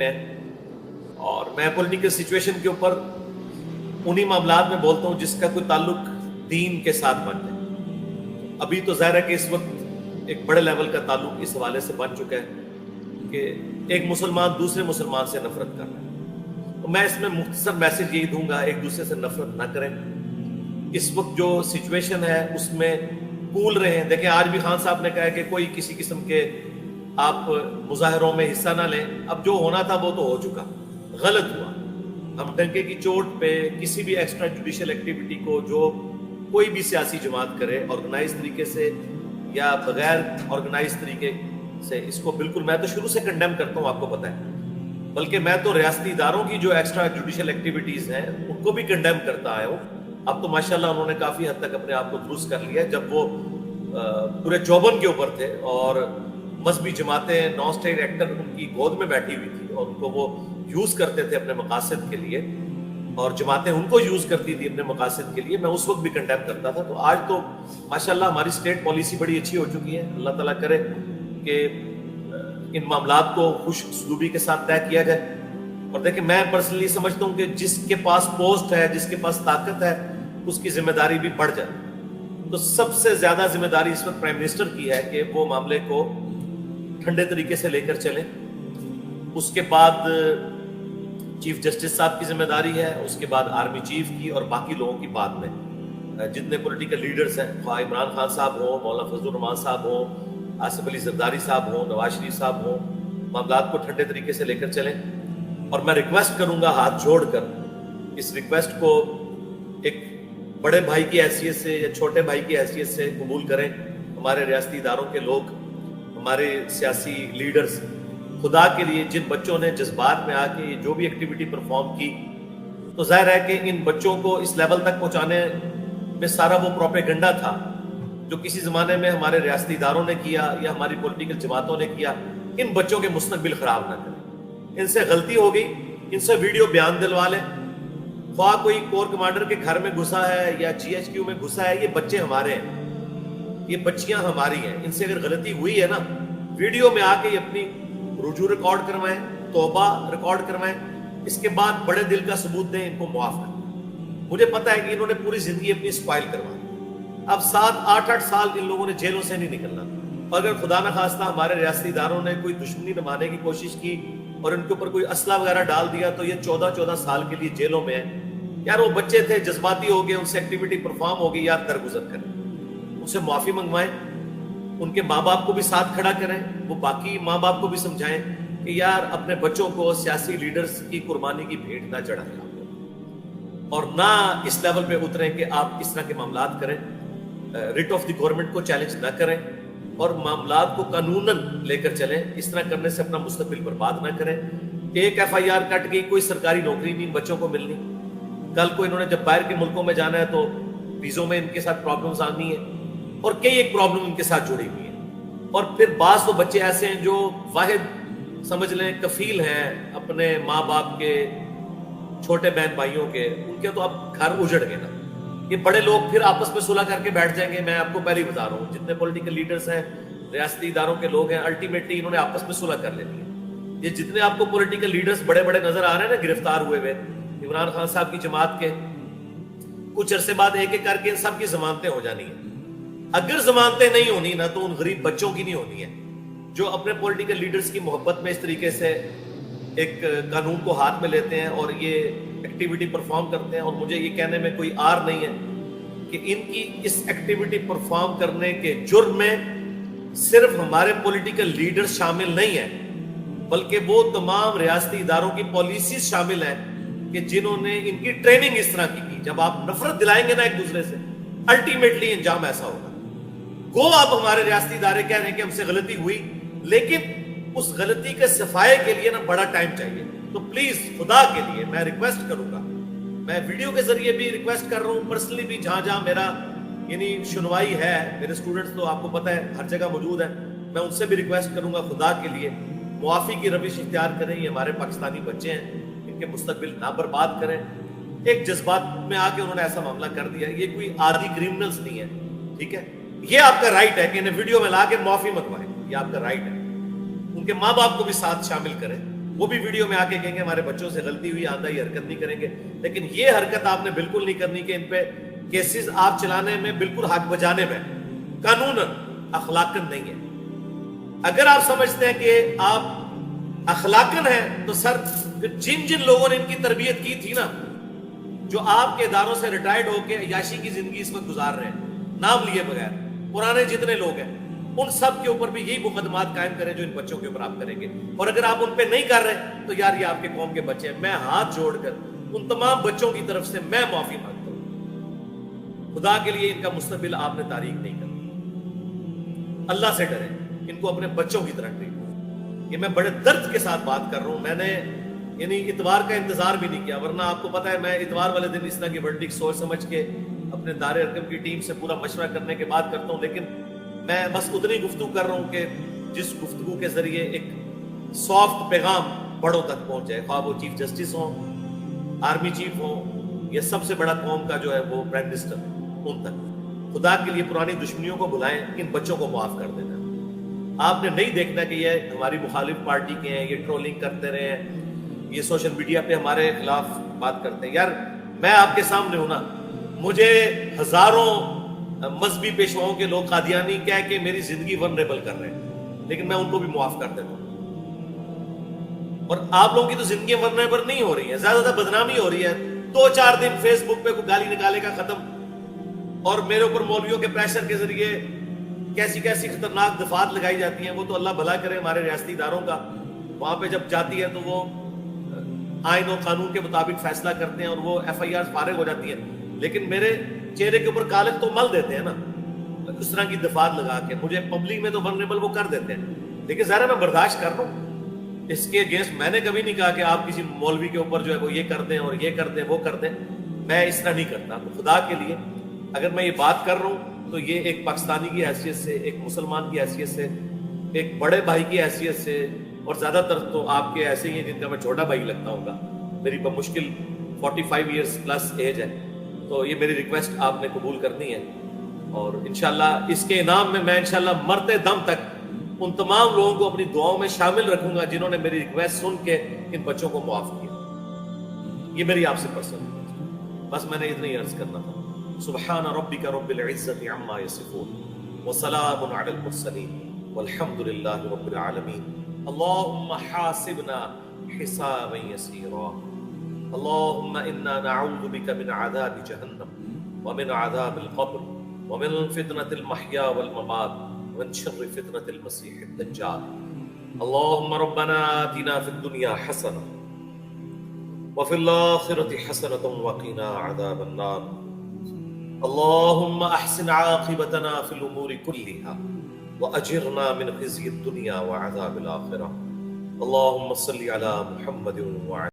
میں اور میں پولیٹیکل سچویشن کے اوپر انہی معاملات میں بولتا ہوں جس کا کوئی تعلق دین کے ساتھ بن جائے. ابھی تو ظاہر ہے کہ اس وقت ایک بڑے لیول کا تعلق اس حوالے سے بن چکا ہے کہ ایک مسلمان دوسرے مسلمان سے نفرت کر رہا ہے. تو میں اس میں مختصر میسج یہی دوں گا، ایک دوسرے سے نفرت نہ کریں. اس وقت جو سچویشن ہے اس میں کول رہیں. دیکھیں آج بھی خان صاحب نے کہا ہے کہ کوئی کسی قسم کے آپ مظاہروں میں حصہ نہ لیں. اب جو ہونا تھا وہ تو ہو چکا، غلط ہوا. ہم ڈنکے کی چوٹ پہ کسی بھی ایکسٹرا جوڈیشل ایکٹیویٹی کو جو کوئی بھی سیاسی جماعت کرے آرگنائز طریقے سے یا بغیر آرگنائز طریقے سے، اس کو بالکل میں تو شروع سے کنڈیم کرتا ہوں، آپ کو پتہ ہے. بلکہ میں تو ریاستی اداروں کی جو ایکسٹرا جوڈیشل ایکٹیویٹیز ہیں ان کو بھی کنڈیم کرتا آیا ہوں. اب تو ماشاءاللہ انہوں نے کافی حد تک اپنے آپ کو درست کر لیا. جب وہ پورے چوبن کے اوپر تھے اور مذہبی جماعتیں نان اسٹیٹ ایکٹر ان کی گود میں بیٹھی ہوئی تھی اور ان کو وہ یوز کرتے تھے اپنے مقاصد کے لیے اور جماعتیں ان کو یوز کرتی تھی اپنے مقاصد کے لیے، میں اس وقت بھی کنڈیم کرتا تھا. تو آج تو ماشاءاللہ ہماری اسٹیٹ پالیسی بڑی اچھی ہو چکی ہے. اللہ تعالیٰ کرے کہ ان معاملات کو خوش اسلوبی کے ساتھ طے کیا جائے. اور دیکھیں میں پرسنلی سمجھتا ہوں کہ جس کے پاس پوسٹ ہے، جس کے پاس طاقت ہے، اس کی ذمہ داری بھی بڑھ جائے. تو سب سے زیادہ ذمہ داری اس وقت پرائم منسٹر کی ہے کہ وہ معاملے کو ٹھنڈے طریقے سے لے کر چلیں. اس کے بعد چیف جسٹس صاحب کی ذمہ داری ہے، اس کے بعد آرمی چیف کی اور باقی لوگوں کی بعد میں جتنے پولیٹیکل لیڈرز ہیں، خواہ عمران خان صاحب ہوں، مولانا فضل الرحمان صاحب ہوں، آصف علی زرداری صاحب ہوں، نواز شریف صاحب ہوں، معاملات کو ٹھنڈے طریقے سے لے کر چلیں. اور میں ریکویسٹ کروں گا ہاتھ جوڑ کر، اس ریکویسٹ کو ایک بڑے بھائی کی حیثیت سے یا چھوٹے بھائی کی حیثیت سے قبول کریں. ہمارے ریاستی اداروں کے لوگ، ہمارے سیاسی لیڈرز، خدا کے لیے جن بچوں نے جذبات میں آ کے جو بھی ایکٹیویٹی پرفارم کی، تو ظاہر ہے کہ ان بچوں کو اس لیول تک پہنچانے میں سارا وہ پروپیگنڈا تھا جو کسی زمانے میں ہمارے ریاستی اداروں نے کیا یا ہماری پولیٹیکل جماعتوں نے کیا. ان بچوں کے مستقبل خراب نہ کریں. ان سے غلطی ہو گئی، ان سے ویڈیو بیان دلوا لیں. خواہ کوئی کور کمانڈر کے گھر میں گھسا ہے یا جی ایچ کیو میں گھسا ہے، یہ بچے ہمارے ہیں، یہ بچیاں ہماری ہیں. ان سے اگر غلطی ہوئی ہے نا، ویڈیو میں آ کے یہ اپنی رجوع ریکارڈ کروائیں، توبہ ریکارڈ کروائیں. اس کے بعد بڑے دل کا ثبوت دیں، ان کو معاف کریں. مجھے پتا ہے کہ انہوں نے پوری زندگی اپنی اسپائل کروا دی. اب 7-8 سال ان لوگوں نے جیلوں سے نہیں نکلنا. اگر خدا نہ خواستہ ہمارے ریاستی اداروں نے کوئی دشمنی نبھانے کی کوشش کی اور ان کے اوپر کوئی اسلحہ وغیرہ ڈال دیا تو یہ 14 سال کے لیے جیلوں میں ہیں. یار وہ بچے تھے، جذباتی ہو گئے، ان سے ایکٹیویٹی پرفارم ہو گئی، یار درگزر کریں، ان سے معافی منگوائیں. ان کے ماں باپ کو بھی ساتھ کھڑا کریں، وہ باقی ماں باپ کو بھی سمجھائیں کہ یار اپنے بچوں کو سیاسی لیڈرز کی قربانی کی بھیٹ نہ چڑھائیں اور نہ اس لیول پہ اتریں کہ آپ اس طرح کے معاملات کریں. ریٹ آف دی گورنمنٹ کو چیلنج نہ کریں اور معاملات کو قانوناً لے کر چلیں. اس طرح کرنے سے اپنا مستقبل برباد نہ کریں. ایک ایف آئی آر کٹ گئی، کوئی سرکاری نوکری نہیں بچوں کو ملنی. کل کو انہوں نے جب باہر کے ملکوں میں جانا ہے تو ویزوں میں ان کے ساتھ پرابلمز آنی ہیں اور کئی ایک پرابلم ان کے ساتھ جڑی ہوئی ہیں. اور پھر بعض تو بچے ایسے ہیں جو واحد سمجھ لیں کفیل ہیں اپنے ماں باپ کے، چھوٹے بہن بھائیوں کے، ان کے تو اب گھر اجڑ گئے نا. یہ بڑے لوگ پھر آپس میں صلح کر کے بیٹھ جائیں گے. میں آپ کو پہلے ہی بتا رہا ہوں، جتنے پولیٹیکل لیڈرز ہیں، ریاستی اداروں کے لوگ ہیں، الٹیمیٹلی انہوں نے آپس میں صلح کر لینی ہے. یہ جتنے آپ کو پولیٹیکل لیڈرز بڑے بڑے نظر آ رہے ہیں نا گرفتار ہوئے ہوئے عمران خان صاحب کی جماعت کے، کچھ عرصے بعد ایک ایک کر کے ان سب کی ضمانتیں ہو جانی ہیں. اگر ضمانتیں نہیں ہونی نا تو ان غریب بچوں کی نہیں ہونی ہے جو اپنے پولیٹیکل لیڈرز کی محبت میں اس طریقے سے ایک قانون کو ہاتھ میں لیتے ہیں اور یہ ایکٹیویٹی پرفارم کرتے ہیں. اور مجھے یہ کہنے میں کوئی آر نہیں ہے کہ ان کی اس ایکٹیویٹی پرفارم کرنے کے جرم میں صرف ہمارے پولیٹیکل لیڈرز شامل نہیں ہیں بلکہ وہ تمام ریاستی اداروں کی پالیسیز شامل ہیں کہ جنہوں نے ان کی ٹریننگ اس طرح کی. جب آپ نفرت دلائیں گے نا ایک دوسرے سے، الٹیمیٹلی انجام ایسا ہوگا. گو آپ ہمارے ریاستی ادارے کہہ رہے ہیں کہ ہم سے غلطی ہوئی، لیکن اس غلطی کے صفائی کے لیے نا بڑا ٹائم چاہیے. تو پلیز خدا کے لیے میں ریکویسٹ کروں گا، میں ویڈیو کے ذریعے بھی ریکویسٹ کر رہا ہوں، پرسنلی بھی جہاں جہاں میرا یعنی سنوائی ہے، میرے اسٹوڈنٹس تو آپ کو پتہ ہے ہر جگہ موجود ہیں، میں ان سے بھی ریکویسٹ کروں گا خدا کے لیے معافی کی روش اختیار کریں. یہ ہمارے پاکستانی بچے ہیں، ان کے مستقبل نہ برباد کریں. ایک جذبات میں آ کے انہوں نے ایسا معاملہ کر دیا. یہ کوئی عادی کرمنلز نہیں ہے، ٹھیک ہے. یہ آپ کا رائٹ ہے کہ انہیں ویڈیو میں لا کے معافی منگوائیں، یہ آپ کا رائٹ ہے. ان کے ماں باپ کو بھی ساتھ شامل کریں وہ بھی ویڈیو میں آ کے کہیں گے ہمارے بچوں سے غلطی ہوئی، آندہ یہ حرکت نہیں کریں گے. لیکن یہ حرکت آپ نے بالکل نہیں کرنی کہ ان پہ کیسز آپ چلانے میں بالکل حق بجانے میں قانوناً اخلاقاً نہیں ہے. اگر آپ سمجھتے ہیں کہ آپ اخلاقاً ہیں تو سر جن لوگوں نے ان کی تربیت کی تھی نا، جو آپ کے اداروں سے ریٹائرڈ ہو کے عیاشی کی زندگی اس وقت گزار رہے ہیں نام لیے بغیر، پرانے جتنے لوگ ہیں ان سب کے اوپر بھی یہی مقدمات قائم کریں جو ان بچوں کے اوپر آپ کریں گے. اور اگر آپ ان پہ نہیں کر رہے تو یار یہ آپ کے قوم کے بچے ہیں. میں ہاتھ جوڑ کر ان تمام بچوں کی طرف سے میں معافی مانگتا ہوں. خدا کے لیے ان کا مستقبل آپ نے تاریخ نہیں کرنا. اللہ سے ڈریں، ان کو اپنے بچوں کی طرح ٹریٹ کریں. یہ میں بڑے درد کے ساتھ بات کر رہا ہوں. میں نے یعنی اتوار کا انتظار بھی نہیں کیا، ورنہ آپ کو پتا ہے میں اتوار والے دن اس طرح کی ورڈکٹ سوچ سمجھ کے اپنے دار ارکم کی ٹیم سے پورا مشورہ کرنے کے بعد کرتا ہوں. لیکن میں بس اتنی گفتگو کر رہا ہوں کہ جس گفتگو کے ذریعے ایک سافٹ پیغام بڑوں تک پہنچ جائے، خواہ وہ چیف جسٹس ہوں، آرمی چیف ہوں، یا سب سے بڑا قوم کا جو ہے وہ پرائم منسٹر، ان تک. خدا کے لیے پرانی دشمنیوں کو بلائیں، ان بچوں کو معاف کر دینا. آپ نے نہیں دیکھنا کہ یہ ہماری مخالف پارٹی کے ہیں، یہ ٹرولنگ کرتے رہے ہیں، یہ سوشل میڈیا پہ ہمارے خلاف بات کرتے ہیں. یار میں آپ کے سامنے ہوں نا، مجھے ہزاروں مذہبی پیشواؤں کے لوگ قادیانی کہہ کے میری زندگی ورنریبل کر رہے ہیں، لیکن میں ان کو بھی معاف کر دیتا ہوں. اور آپ لوگوں کی تو زندگی ورنریبل نہیں ہو رہی ہے، زیادہ بدنامی ہو رہی ہے. 2-4 دن فیس بک پہ کوئی گالی نکالے گا ختم، اور میرے اوپر مولویوں کے پریشر کے ذریعے کیسی کیسی خطرناک دفعات لگائی جاتی ہیں. وہ تو اللہ بھلا کرے ہمارے ریاستی اداروں کا، وہاں پہ جب جاتی ہے تو وہ آئین و قانون کے مطابق فیصلہ کرتے ہیں اور وہ ایف آئی آر فارغ ہو جاتی ہے. لیکن میرے چہرے کے اوپر کالک تو مل دیتے ہیں نا اس طرح کی دفعات لگا کے. مجھے پبلک میں تو ورنریبل وہ کر دیتے ہیں، لیکن ظاہر ہے میں برداشت کر رہا ہوں. اس کے اگینسٹ میں نے کبھی نہیں کہا کہ آپ کسی مولوی کے اوپر جو ہے وہ یہ کر دیں اور یہ کر دیں وہ کر دیں. میں اس طرح نہیں کرتا. تو خدا کے لیے اگر میں یہ بات کر رہا ہوں تو یہ ایک پاکستانی کی حیثیت سے، ایک مسلمان کی حیثیت سے، ایک بڑے بھائی کی حیثیت سے، اور زیادہ تر تو آپ کے ایسے ہی ہیں جن کا میں چھوٹا بھائی لگتا ہوں گا. میری بمشکل 45 ایئرز پلس ایج ہے، تو یہ میری ریکویسٹ آپ نے قبول کرنی ہے. اور انشاءاللہ اس کے انعام میں انشاءاللہ مرتے دم تک ان تمام لوگوں کو اپنی دعاؤں میں شامل رکھوں گا جنہوں نے میری ریکویسٹ سن کے ان بچوں کو معاف کیا. یہ میری آپ سے پرسنل بس میں نے اتنا ہی عرض کرنا تھا. سبحان ربک رب العزت عما یصفون وسلام علی المرسلین والحمد للہ رب العالمین. اللهم حاسبنا حسابا يسيرا. اللهم إنا نعوذ بك من عذاب جهنم ومن عذاب القبر ومن فتنة المحيا والممات ومن شر فتنة المسيح الدجال. اللهم ربنا آتنا في الدنيا حسنة وفي الآخرة حسنة وقنا عذاب النار. اللهم أحسن عاقبتنا في الأمور كلها وأجرنا من خزي الدنيا وعذاب الآخرة. اللهم صل على محمد وعلى